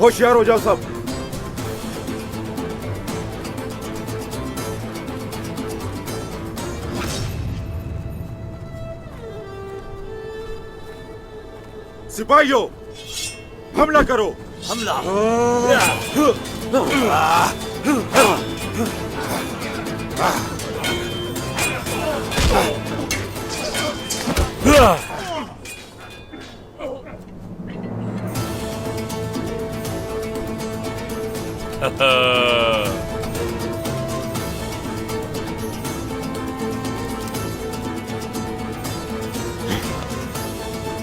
होशियार हो जाओ सब। सिपाहियों, हमला करो। हमला।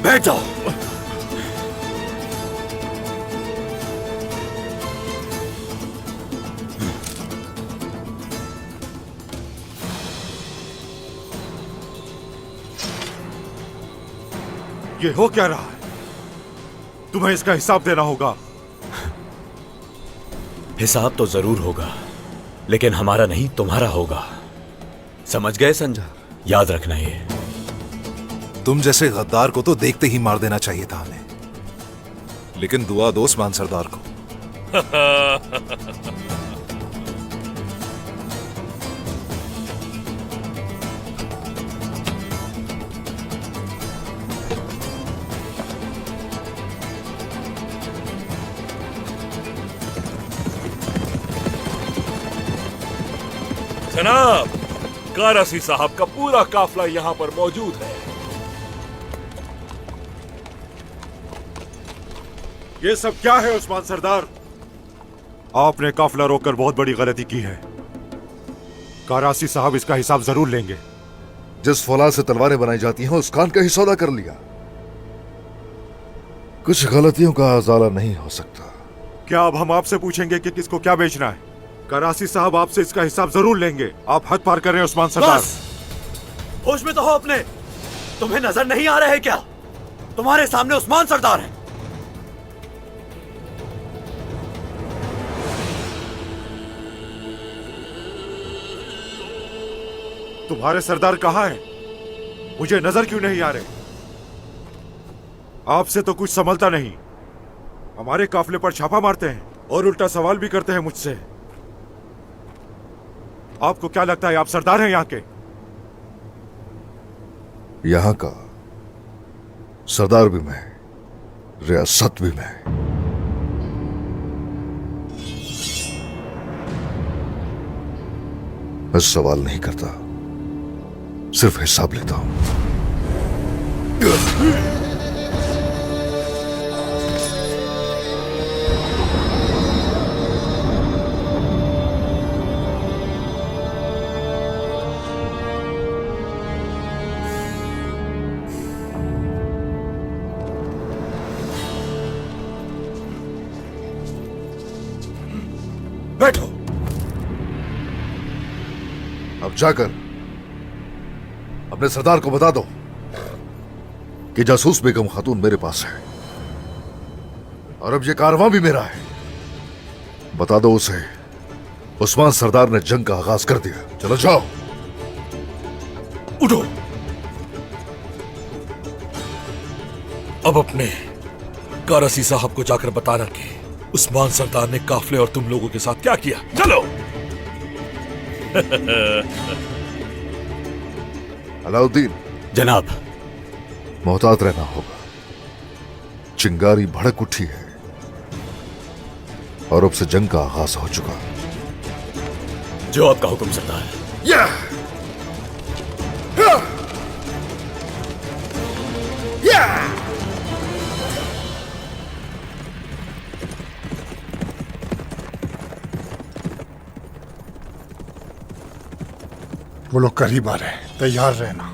बैठ जाओ। ये हो क्या रहा है? तुम्हें इसका हिसाब देना होगा। हिसाब तो जरूर होगा, लेकिन हमारा नहीं, तुम्हारा होगा। समझ गए संजय? याद रखना ये। तुम जैसे गद्दार को तो देखते ही मार देना चाहिए था हमें, लेकिन दुआ दो उस्मान सरदार को। जनाब, कारसी साहब का पूरा काफिला यहाँ पर मौजूद है। ये सब क्या है उस्मान सरदार? आपने काफिला रोककर बहुत बड़ी गलती की है। कारासी साहब इसका हिसाब जरूर लेंगे। जिस फौलाद से तलवारें बनाई जाती हैं उस कान का ही सौदा कर लिया। कुछ गलतियों का अजाला नहीं हो सकता। क्या अब हम आपसे पूछेंगे कि किसको क्या बेचना है? करासी साहब आपसे इसका हिसाब जरूर लेंगे। आप हद पार कर रहे हैं उस्मान सरदार। होश में तो हो अपने। तुम्हें नजर नहीं आ रहे हैं क्या? तुम्हारे सामने उस्मान सरदार है। तुम्हारे सरदार कहाँ हैं? मुझे नजर क्यों नहीं आ रहे? आपसे तो कुछ संभलता नहीं। हमारे काफिले पर छापा मारते हैं और उल्टा सवाल भी करते हैं मुझसे। आपको क्या लगता है आप सरदार हैं यहाँ के? यहां का सरदार भी मैं, रियासत भी मैं। मैं सवाल नहीं करता, सिर्फ हिसाब लेता हूं। बैठो। अब जाकर अपने सरदार को बता दो कि जासूस बेगम खातून मेरे पास है और अब ये कारवां भी मेरा है। बता दो उसे उस्मान सरदार ने जंग का आगाज कर दिया। चलो जाओ। उठो। अब अपने कारसी साहब को जाकर बताना कि उस्मान सरदार ने काफले और तुम लोगों के साथ क्या किया। चलो। अलाउद्दीन, जनाब। मोहतात रहना होगा। चिंगारी भड़क उठी है और अब से जंग का आगाज हो चुका। जो आपका हुक्म सरदार। या! या! वो लोग करीब आ रहे हैं, तैयार रहना।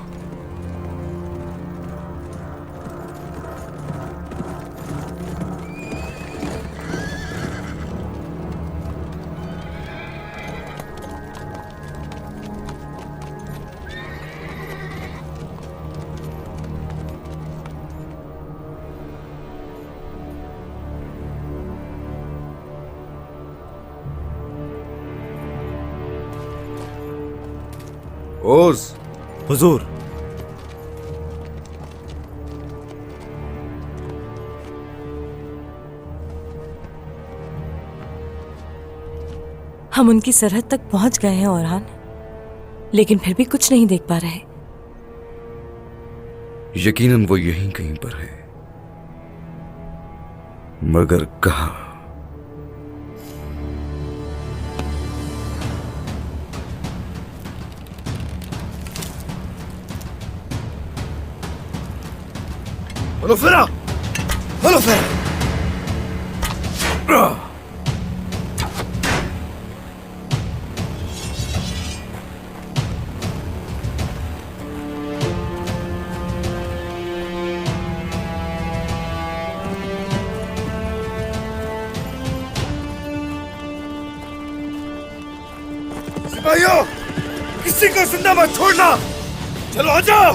ओज, हुजूर। हम उनकी सरहद तक पहुंच गए हैं औरहान, लेकिन फिर भी कुछ नहीं देख पा रहे। यकीनन वो यहीं कहीं पर है, मगर कहां? हेलो फेरा, हेलो फेरा। सिपाहियों, किसी को जिंदा मत छोड़ना। चलो आ जाओ।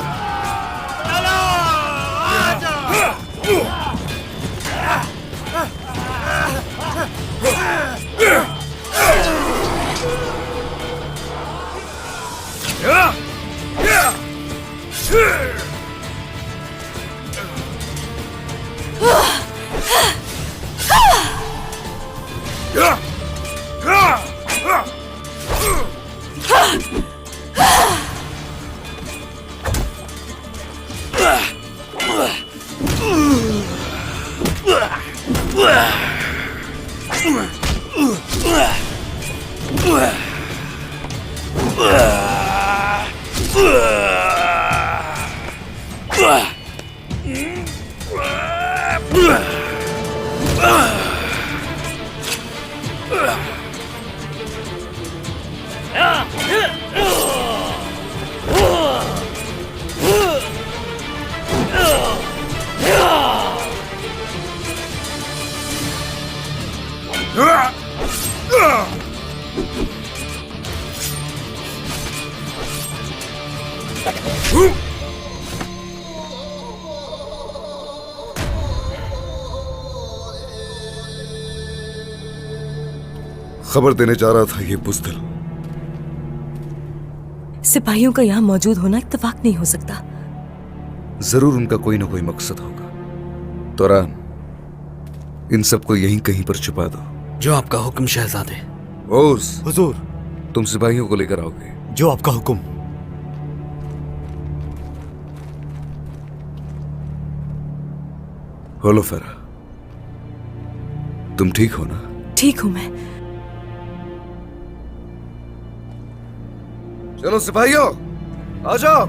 खबर देने जा रहा था ये बुज़दिल। सिपाहियों का यहाँ मौजूद होना इत्तेफाक नहीं हो सकता। जरूर उनका कोई ना कोई मकसद होगा। तोरान, इन सबको यहीं कहीं पर छुपा दो। जो आपका हुक्म शहजादे। ओर्स, हुजूर, तुम सिपाहियों को लेकर आओगे। जो आपका हुक्म। होलोफेरा, तुम ठीक हो ना? ठीक हूं मैं। चलो सिपाहियों, आ जाओ।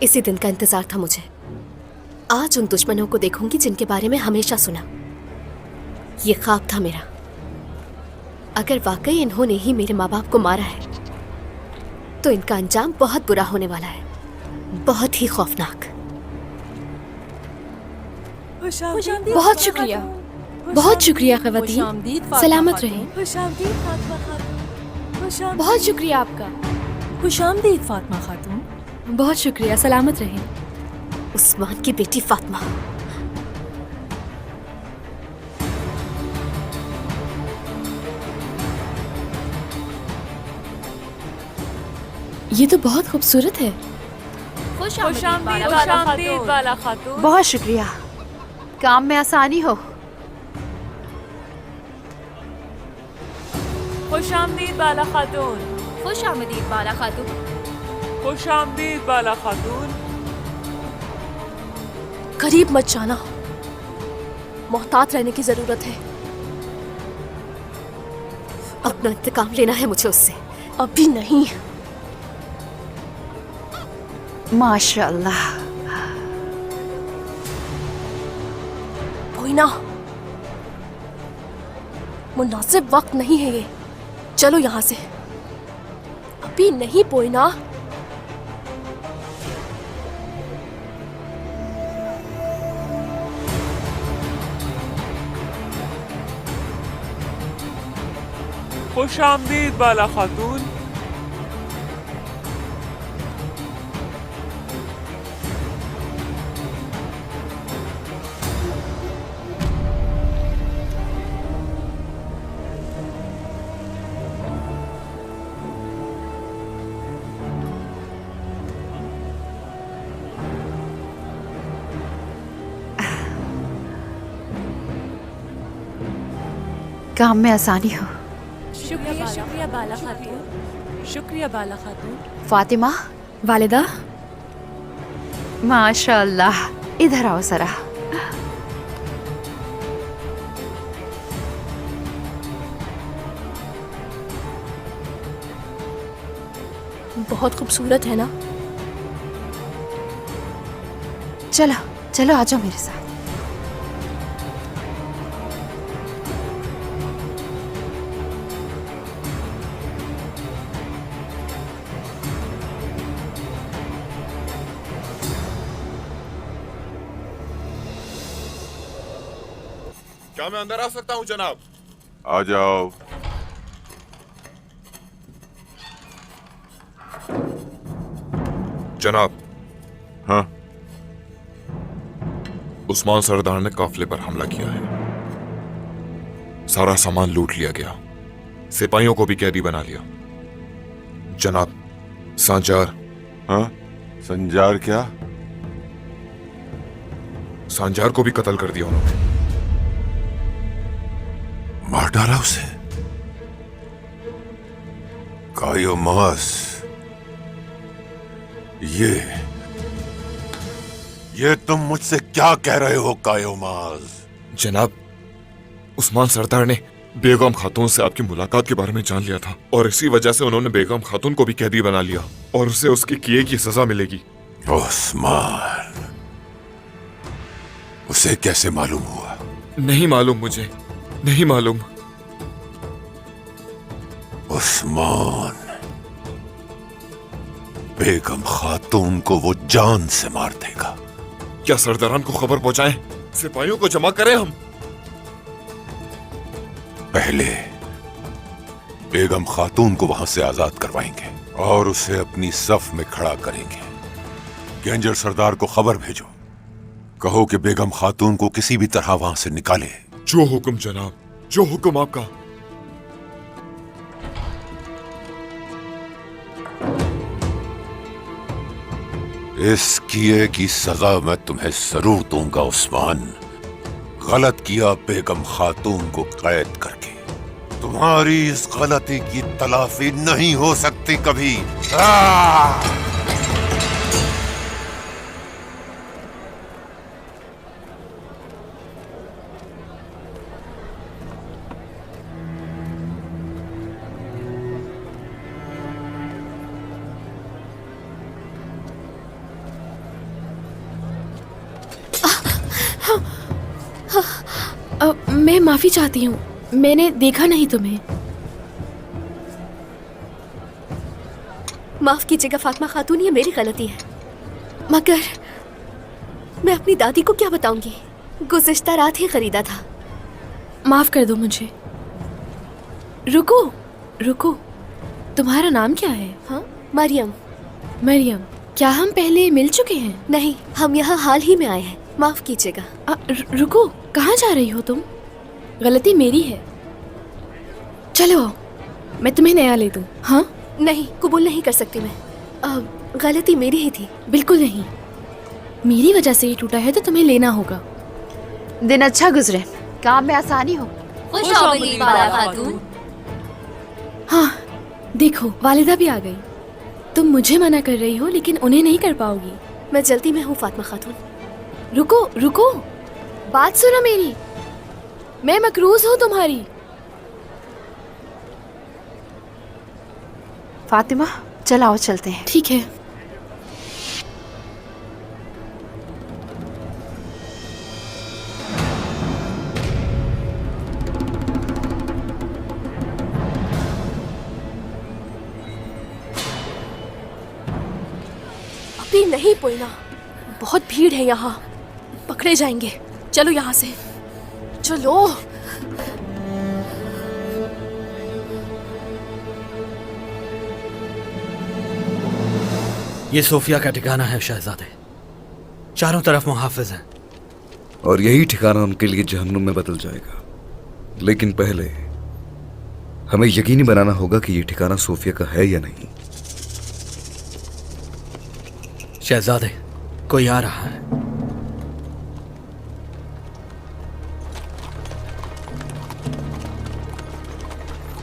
इसी दिन का इंतजार था मुझे। आज उन दुश्मनों को देखूंगी जिनके बारे में हमेशा सुना। ये ख्वाब था मेरा। अगर वाकई इन्होंने ही मेरे माँ बाप को मारा है तो इनका अंजाम बहुत बुरा होने वाला है, बहुत ही खौफनाक। बहुत शुक्रिया, बहुत शुक्रिया ख़वातीन। सलामत रहें। बहुत शुक्रिया आपका। खुशामदीद फातिमा खातून। बहुत शुक्रिया, सलामत रहें। उस्मान की बेटी फातिमा। ये तो बहुत खूबसूरत है। बहुत शुक्रिया, काम में आसानी हो। खुशामदीद बाला खातून। खुशामदीद बाला खातून। खुशामदीद बाला खातून। करीब मत जाना, मोहतात रहने की जरूरत है। अपना इंतकाम लेना है मुझे उससे। अभी नहीं। माशाअल्लाह। पोइना, मुनासिब वक्त नहीं है ये। चलो यहाँ से। अभी नहीं पोइना। खुशामदीद बाला खातून। काम में आसानी हो। शुक्रिया बाला खातून। शुक्रिया बाला खातून। फातिमा, वालिदा, माशाअल्लाह, इधर आओ जरा। बहुत खूबसूरत है ना? चलो चलो, आ जाओ मेरे साथ। क्या मैं अंदर आ सकता हूँ जनाब? आ जाओ। जनाब, हाँ, उस्मान सरदार ने काफिले पर हमला किया है। सारा सामान लूट लिया गया, सिपाहियों को भी कैदी बना लिया। जनाब, सांजार, हाँ, संजार क्या? सांजार को भी कत्ल कर दिया उन्होंने। मार डाला उसे? कायो मास, ये तुम मुझसे क्या कह रहे हो कायो मास? जनाब, उस्मान सरदार ने बेगम खातून से आपकी मुलाकात के बारे में जान लिया था और इसी वजह से उन्होंने बेगम खातून को भी कैदी बना लिया और उसे उसके किए की सजा मिलेगी। उस्मान, उसे कैसे मालूम हुआ? नहीं मालूम, मुझे नहीं मालूम। उस्मान, बेगम खातून को वो जान से मार देगा। क्या सरदारान को खबर पहुंचाएं? सिपाहियों को जमा करें हम? पहले बेगम खातून को वहां से आजाद करवाएंगे और उसे अपनी सफ में खड़ा करेंगे। गेंजर सरदार को खबर भेजो, कहो कि बेगम खातून को किसी भी तरह वहां से निकाले। जो हुक्म जनाब, जो हुक्म आपका। इस किए की सजा मैं तुम्हें जरूर दूंगा उस्मान। गलत किया बेगम खातून को कैद करके। तुम्हारी इस गलती की तलाफी नहीं हो सकती कभी। मैं माफी चाहती हूँ, मैंने देखा नहीं तुम्हें। माफ कीजिएगा फातिमा खातून, ये मेरी गलती है। मगर मैं अपनी दादी को क्या बताऊंगी? गुज़िश्ता रात ही खरीदा था। माफ कर दो मुझे। रुको रुको, तुम्हारा नाम क्या है? हाँ, मरियम। मरियम, क्या हम पहले मिल चुके हैं? नहीं, हम यहाँ हाल ही में आए हैं। माफ कीजिएगा। रुको, कहाँ जा रही हो तुम? गलती मेरी है। चलो मैं तुम्हें नया ले दूं। हाँ? नहीं, कबूल नहीं कर सकती मैं। गलती मेरी ही थी। बिल्कुल नहीं, मेरी वजह से ये टूटा है तो तुम्हें लेना होगा। दिन अच्छा गुजरे, काम में आसानी हो। हाँ, देखो वालिदा भी आ गई। तुम मुझे मना कर रही हो लेकिन उन्हें नहीं कर पाओगी। मैं जल्दी में हूँ फातिमा खातून। रुको रुको, बात सुनो मेरी। मैं मकरूज हूँ तुम्हारी। फातिमा, चल आओ चलते हैं। ठीक है। अभी नहीं पोइना, बहुत भीड़ है यहाँ, पकड़े जाएंगे। चलो यहाँ से, चलो। ये सोफिया का ठिकाना है शहजादे, चारों तरफ मुहाफिज हैं। और यही ठिकाना उनके लिए जहन्नुम में बदल जाएगा। लेकिन पहले हमें यकीनी बनाना होगा कि ये ठिकाना सोफिया का है या नहीं। शहजादे, कोई आ रहा है।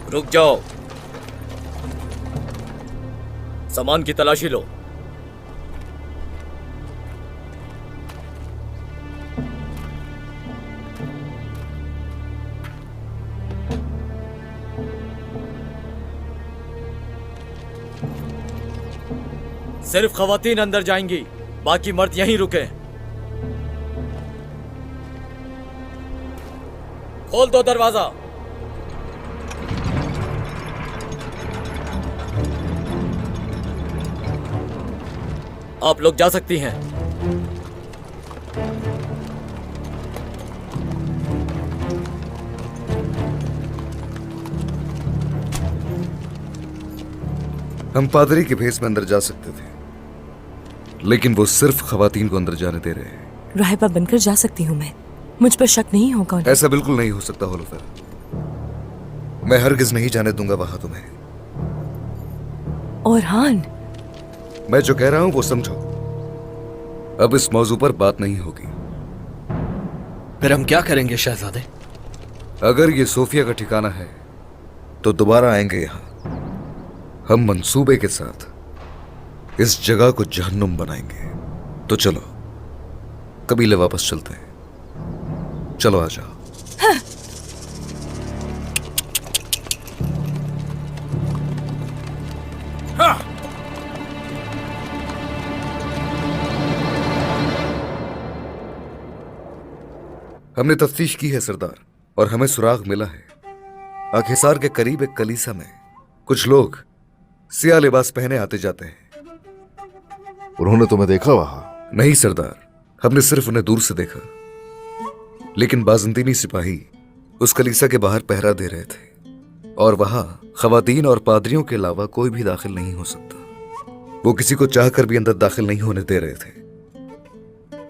रुक जाओ, सामान की तलाशी लो। सिर्फ खवातीन अंदर जाएंगी, बाकी मर्द यहीं रुके। खोल दो दरवाजा। आप लोग जा सकती हैं। हम पादरी के भेस में अंदर जा सकते थे, लेकिन वो सिर्फ खवातीन को अंदर जाने दे रहे हैं। राहिबा बनकर जा सकती हूँ मैं, मुझ पर शक नहीं होगा उन्हें। ऐसा बिल्कुल नहीं हो सकता होलोफर। मैं हरगिज नहीं जाने दूंगा वहां तुम्हें। ओरहान, मैं जो कह रहा हूं वो समझो। अब इस मौजू पर बात नहीं होगी। फिर हम क्या करेंगे शहजादे? अगर ये सोफिया का ठिकाना है तो दोबारा आएंगे यहां। हम मंसूबे के साथ इस जगह को जहन्नुम बनाएंगे। तो चलो कबीले वापस चलते हैं। चलो आ जाओ। हमने तफ्तीश की है सरदार, और हमें सुराग मिला है। आखिसार के करीब एक कलीसा में कुछ लोग सिया लिबास पहने आते जाते हैं। उन्होंने तुम्हें देखा वहां? नहीं सरदार, हमने सिर्फ उन्हें दूर से देखा, लेकिन बाजंतीनी सिपाही उस कलीसा के बाहर पहरा दे रहे थे, और वहां खवातीन और पादरियों के अलावा कोई भी दाखिल नहीं हो सकता। वो किसी को चाहकर भी अंदर दाखिल नहीं होने दे रहे थे।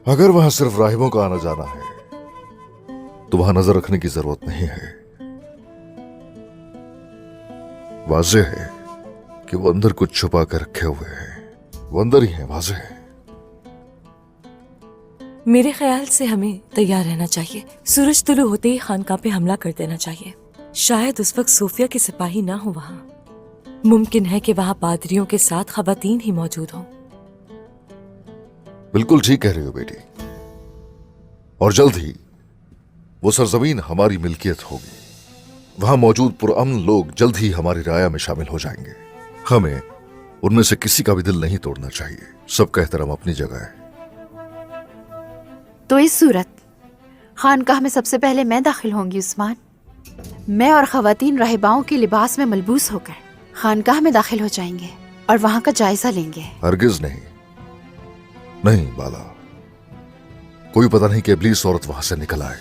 अगर वहां सिर्फ राहिबों का आना जाना है तो वहां नजर रखने की जरूरत नहीं है। वाज़ेह है कि वो अंदर कुछ छुपा कर रखे हुए हैं। वो अंदर ही है, वाज़ेह है। मेरे ख्याल से हमें तैयार रहना चाहिए। सूरज तुलू होते ही खानकाह पे हमला कर देना चाहिए। शायद उस वक्त सोफिया के सिपाही ना हो वहां। मुमकिन है कि वहां पादरियों के साथ खवातीन ही मौजूद हों। बिल्कुल ठीक कह रही हो बेटी। और जल्द ही वो सरजमीन हमारी मिल्कियत होगी। वहां मौजूद पुरअमन लोग जल्द ही हमारी राया में शामिल हो जाएंगे। हमें उनमें से किसी का भी दिल नहीं तोड़ना चाहिए। सबका एहतराम अपनी जगह है। तो इस सूरत खानकाह में सबसे पहले मैं दाखिल होंगी उस्मान। मैं और खवातीन राहिबाओं के लिबास में मलबूस होकर खानकाह में दाखिल हो जाएंगे और वहां का जायजा लेंगे। हरगिज नहीं, नहीं बाला। कोई पता नहीं कि इब्लीस औरत वहां से निकल आए,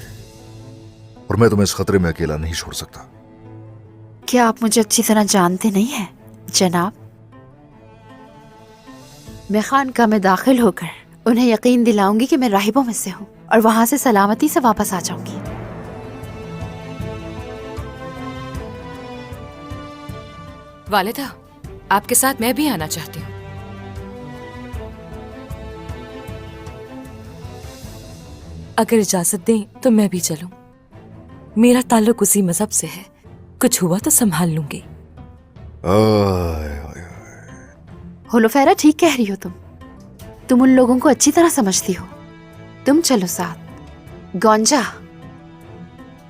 और मैं तुम्हें इस खतरे में अकेला नहीं छोड़ सकता। क्या आप मुझे अच्छी तरह जानते नहीं हैं जनाब? मैं खानकाह में दाखिल होकर उन्हें यकीन दिलाऊंगी कि मैं राहिबों में से हूँ और वहां से सलामती से वापस आ जाऊंगी। वालिदा, आपके साथ मैं भी आना चाहती हूँ। अगर इजाजत दें तो मैं भी चलूं। मेरा ताल्लुक उसी मजहब से है। कुछ हुआ तो संभाल लूंगी। होलोफेरा, ठीक कह रही हो तुम उन लोगों को अच्छी तरह समझती हो। तुम चलो साथ। गौंजा,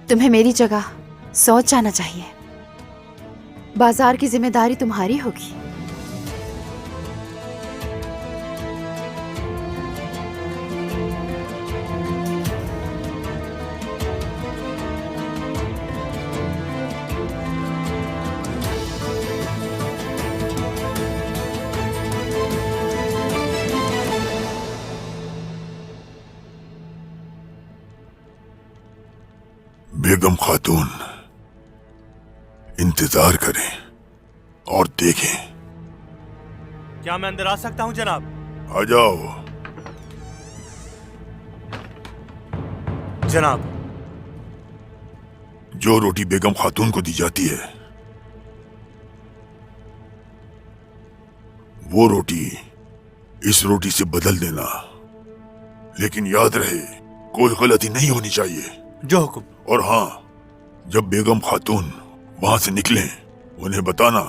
तुम्हें मेरी जगह सोच जाना चाहिए। बाजार की जिम्मेदारी तुम्हारी होगी। बेगम खातून, इंतजार करें और देखें। क्या मैं अंदर आ सकता हूं जनाब? आ जाओ। जनाब, जो रोटी बेगम खातून को दी जाती है वो रोटी इस रोटी से बदल देना, लेकिन याद रहे कोई गलती नहीं होनी चाहिए। जो हुक्म। और हाँ, जब बेगम खातून वहां से निकले, उन्हें बताना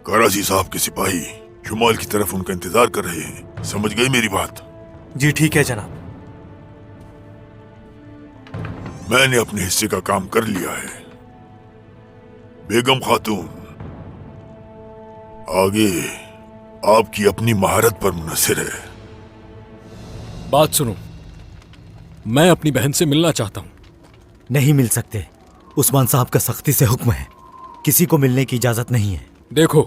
कराची साहब के सिपाही शुमाल की तरफ उनका इंतजार कर रहे हैं। समझ गई मेरी बात? जी ठीक है जनाब। मैंने अपने हिस्से का काम कर लिया है। बेगम खातून, आगे आपकी अपनी महारत पर मुनहसर है। बात सुनो, मैं अपनी बहन से मिलना चाहता हूं। नहीं मिल सकते, उस्मान साहब का सख्ती से हुक्म है, किसी को मिलने की इजाजत नहीं है। देखो,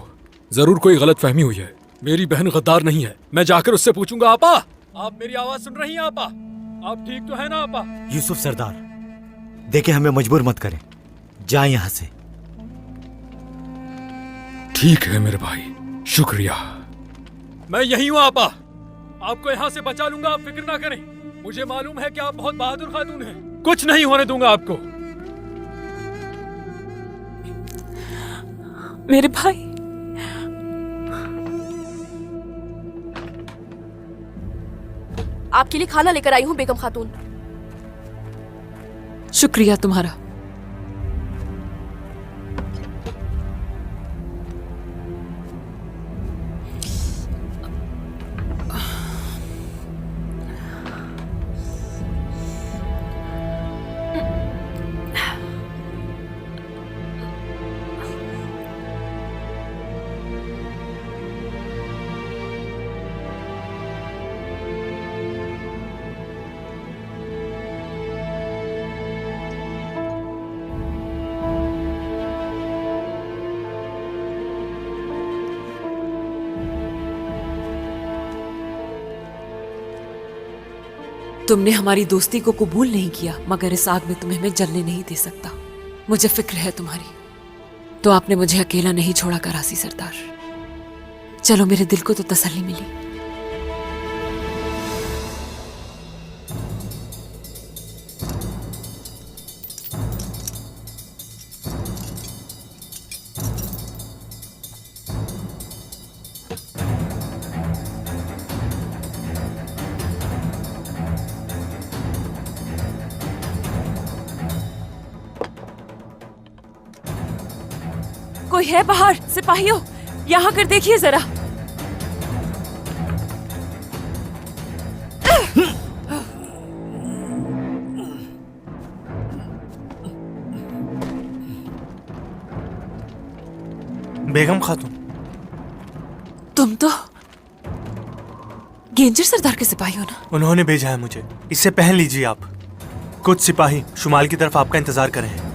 जरूर कोई गलत फहमी हुई है। मेरी बहन गद्दार नहीं है। मैं जाकर उससे पूछूंगा। आपा, आप मेरी आवाज सुन रही हैं? आपा, आप ठीक तो है ना? आपा। यूसुफ सरदार, देखे हमें मजबूर मत करें, जाए यहां से। ठीक है मेरे भाई, शुक्रिया। मैं यही हूं आपा, आपको यहां से बचा लूंगा, आप फिक्र ना करें। मुझे मालूम है कि आप बहुत बहादुर खातून हैं, कुछ नहीं होने दूंगा आपको। मेरे भाई, आपके लिए खाना लेकर आई हूँ बेगम खातून। शुक्रिया तुम्हारा। तुमने हमारी दोस्ती को कबूल नहीं किया, मगर इस आग में तुम्हें मैं जलने नहीं दे सकता। मुझे फिक्र है तुम्हारी, तो आपने मुझे अकेला नहीं छोड़ा करासी सरदार। चलो, मेरे दिल को तो तसल्ली मिली। कोई है बाहर? सिपाहियों, यहाँ कर देखिए जरा। बेगम खातून, तुम तो गेंजर सरदार के सिपाही हो ना? उन्होंने भेजा है मुझे, इसे पहन लीजिए आप। कुछ सिपाही शुमाल की तरफ आपका इंतजार कर रहे हैं।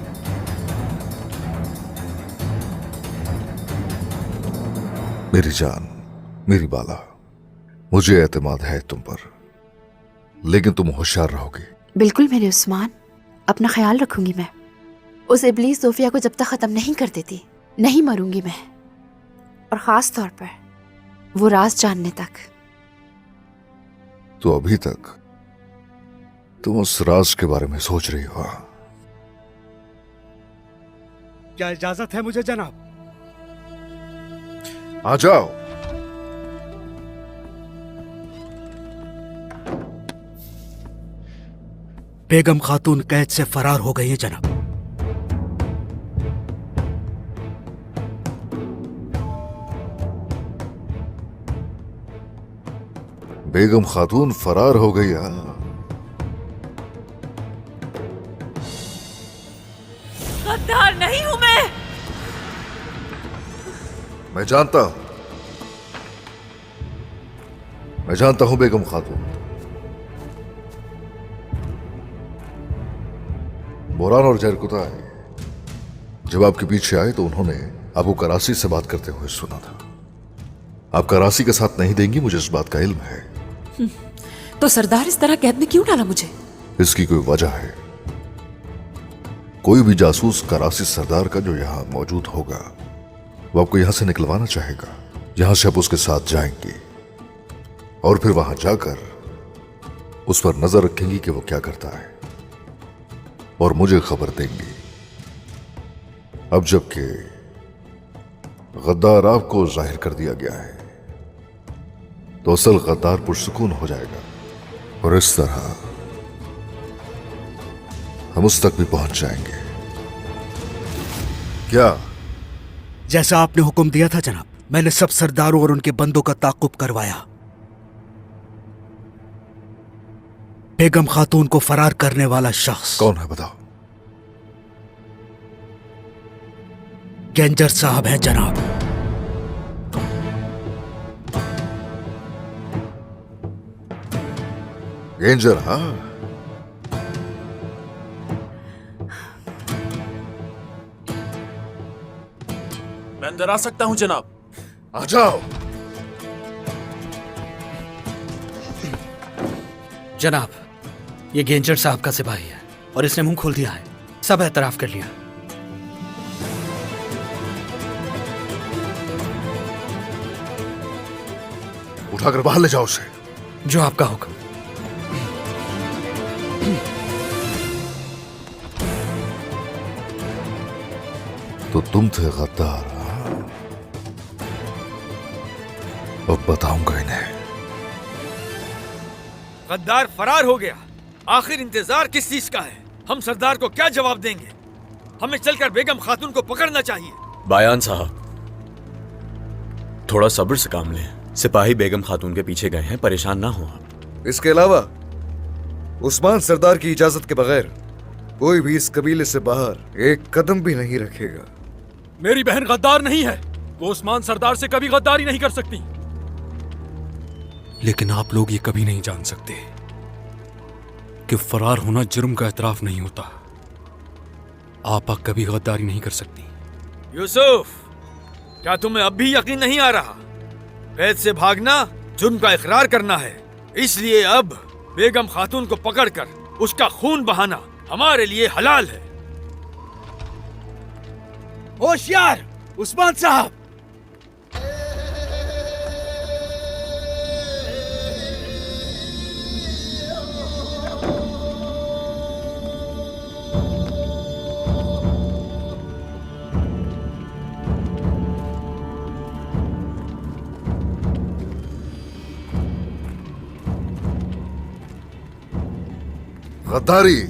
मेरी जान, मेरी बाला, मुझे एतमाद है तुम पर, लेकिन तुम होशियार रहोगी। बिल्कुल मेरे उस्मान, अपना ख्याल रखूंगी मैं। उस इब्लीस सोफिया को जब तक खत्म नहीं कर देती, नहीं मरूंगी मैं, और खास तौर पर वो राज जानने तक। तो अभी तक तुम उस राज के बारे में सोच रही हो? क्या इजाजत है मुझे जनाब? आ जाओ। बेगम खातून कैद से फरार हो गई है जनाब। बेगम खातून फरार हो गई? गद्दार नहीं हूं मैं जानता हूं, मैं जानता हूं बेगम खातून। बोरान और जरकुताई जब आपके पीछे आए तो उन्होंने आपको कराची से बात करते हुए सुना था। आप कराची के साथ नहीं देंगी, मुझे इस बात का इल्म है। तो सरदार इस तरह कैद में क्यों डाला मुझे? इसकी कोई वजह है। कोई भी जासूस कराची सरदार का जो यहां मौजूद होगा, वो आपको यहां से निकलवाना चाहेगा। यहां से आप उसके साथ जाएंगी और फिर वहां जाकर उस पर नजर रखेंगी कि वो क्या करता है, और मुझे खबर देंगी। अब जबकि गद्दार आपको जाहिर कर दिया गया है, तो असल गद्दार पुरसुकून हो जाएगा, और इस तरह हम उस तक भी पहुंच जाएंगे। क्या जैसा आपने हुक्म दिया था जनाब, मैंने सब सरदारों और उनके बंदों का ताकुब करवाया। बेगम खातून को फरार करने वाला शख्स कौन है बताओ? गेंजर साहब हैं जनाब। गेंजर? हाँ, मैं अंदर आ सकता हूं जनाब? आ जाओ। जनाब, ये गेंजर साहब का सिपाही है और इसने मुंह खोल दिया है। सब एतराफ कर लिया। उठाकर बाहर ले जाओ उसे। जो आपका हुक्म। तो तुम थे गद्दार, हाँ? अब बताऊंगा इन्हें। गद्दार फरार हो गया। आखिर इंतजार किस चीज का है? हम सरदार को क्या जवाब देंगे? हमें चलकर बेगम खातून को पकड़ना चाहिए। बायान साहब, थोड़ा सब्र से काम लें। सिपाही बेगम खातून के पीछे गए हैं, परेशान ना हो आप। इसके अलावा उस्मान सरदार की इजाजत के बगैर कोई भी इस कबीले से बाहर एक कदम भी नहीं रखेगा। मेरी बहन गद्दार नहीं है। वो उस्मान सरदार से कभी गद्दारी नहीं कर सकती। लेकिन आप लोग ये कभी नहीं जान सकते कि फरार होना जुर्म का एतराफ नहीं होता। आपा कभी गद्दारी नहीं कर सकती। यूसुफ, क्या तुम्हें अब भी यकीन नहीं आ रहा? कैद से भागना जुर्म का इकरार करना है। इसलिए अब बेगम खातून को पकड़कर उसका खून बहाना हमारे लिए हलाल है। होशियार उस्मान साहब! गद्दारी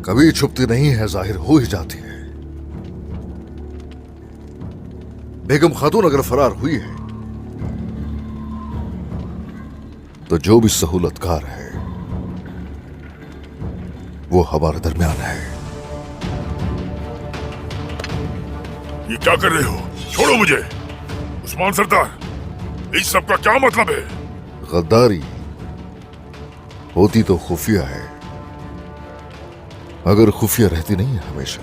कभी छुपती नहीं है, जाहिर हो ही जाती है। बेगम खातून अगर फरार हुई है तो जो भी सहूलतकार है वो हमारे दरमियान है। ये क्या कर रहे हो? छोड़ो मुझे। उस्मान सरदार, इस सब का क्या मतलब है? गद्दारी होती तो खुफिया है, अगर खुफिया रहती नहीं है हमेशा।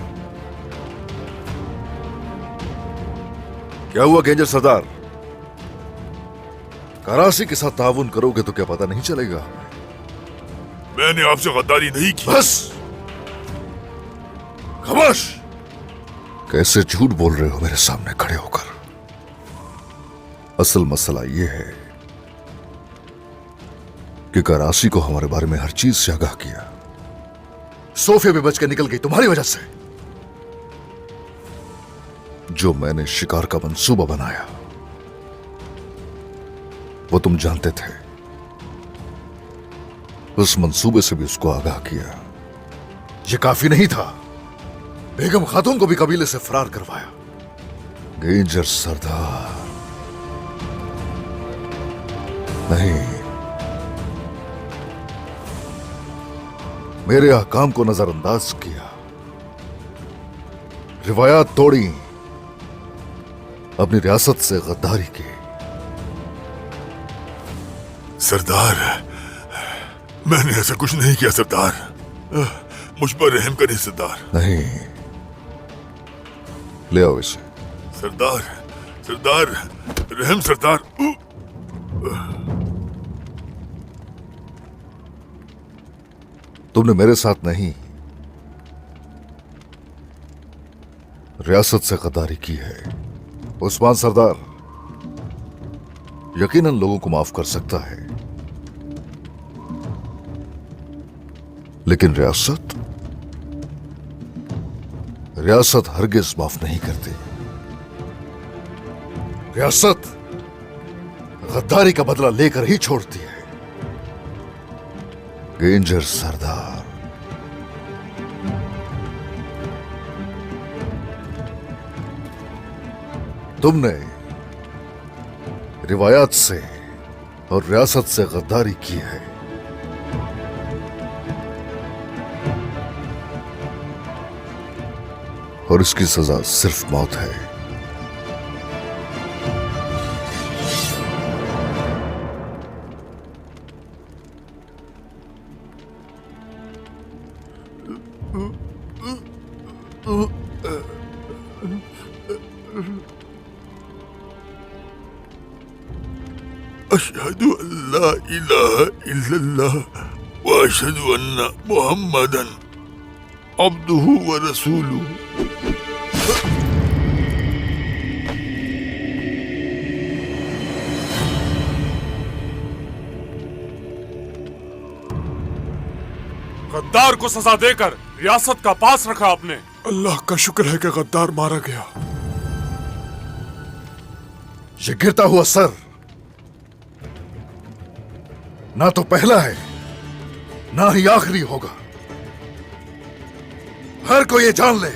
क्या हुआ गेंजर सरदार? करासी के साथ ताउन करोगे तो क्या पता नहीं चलेगा? मैंने आपसे गद्दारी नहीं की। बस खामोश! कैसे झूठ बोल रहे हो मेरे सामने खड़े होकर? असल मसला यह है कि करासी को हमारे बारे में हर चीज से आगाह किया। सोफिया भी बच के निकल गई तुम्हारी वजह से। जो मैंने शिकार का मंसूबा बनाया वो तुम जानते थे। उस मंसूबे से भी उसको आगाह किया। ये काफी नहीं था, बेगम खातून को भी कबीले से फरार करवाया। गेंजर सरदार नहीं, मेरे अहकाम को नजरअंदाज किया, रिवायात तोड़ी, अपनी रियासत से गद्दारी की। सरदार, मैंने ऐसा कुछ नहीं किया सरदार। मुझ पर रहम करें सरदार। नहीं, ले आओ इसे। सरदार, सरदार, रहम सरदार। तुमने मेरे साथ नहीं, रियासत से गद्दारी की है। उस्मान सरदार यकीनन लोगों को माफ कर सकता है, लेकिन रियासत हरगिज माफ नहीं करती। रियासत गद्दारी का बदला लेकर ही छोड़ती है। गेंजर सरदार, तुमने रिवायात से और रियासत से गद्दारी की है। और इसकी सजा सिर्फ मौत है। अशहदु अल्ला इलाहा इल्लल्लाह व अशहदु अन्ना मुहम्मदन अब्दुहु व रसूलुहु। गद्दार को सजा देकर रियासत का पास रखा आपने। अल्लाह का शुक्र है कि गद्दार मारा गया। ये गिरता हुआ सर ना तो पहला है ना ही आखिरी होगा। हर कोई ये जान ले,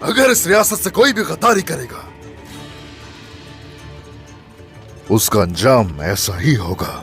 अगर इस रियासत से कोई भी गद्दारी करेगा उसका अंजाम ऐसा ही होगा।